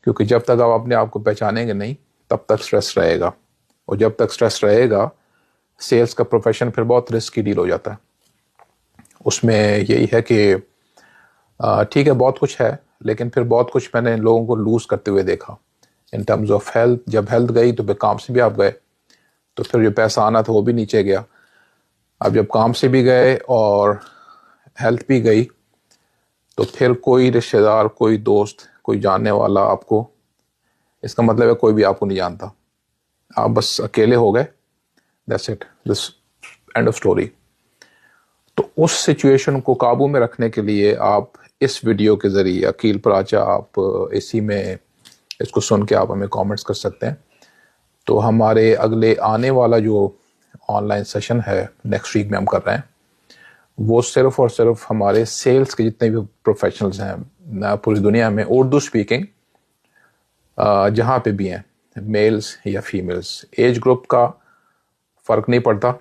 کیونکہ جب تک آپ اپنے آپ کو پہچانیں گے نہیں تب تک سٹریس رہے گا، اور جب تک سٹریس رہے گا سیلز کا پروفیشن پھر بہت رسکی ڈیل ہو جاتا ہے. اس میں یہی ہے کہ ٹھیک ہے بہت کچھ ہے، لیکن پھر بہت کچھ میں نے لوگوں کو لوز کرتے ہوئے دیکھا ان ٹرمز آف ہیلتھ. جب ہیلتھ گئی تو پھر کام سے بھی آپ گئے، تو پھر جو پیسہ آنا تھا وہ بھی نیچے گیا. اب جب کام سے بھی گئے اور ہیلتھ بھی گئی تو پھر کوئی رشتہ دار، کوئی دوست، کوئی جاننے والا آپ کو، اس کا مطلب ہے کوئی بھی آپ کو نہیں جانتا، آپ بس اکیلے ہو گئے. That's it, this and of story. تو اس سچویشن کو قابو میں رکھنے کے لیے آپ اس ویڈیو کے ذریعے عقیل پراچا، آپ اسی میں اس کو سن کے آپ ہمیں کامنٹس کر سکتے ہیں. تو ہمارے اگلے آنے والا جو آن لائن سیشن ہے نیکسٹ ویک میں ہم کر رہے ہیں، وہ صرف اور صرف ہمارے سیلز کے جتنے بھی پروفیشنلز ہیں پوری دنیا میں، اردو اسپیکنگ جہاں پہ بھی ہیں، میلز یا فیمیلز، ایج گروپ کا فرق نہیں پڑتا.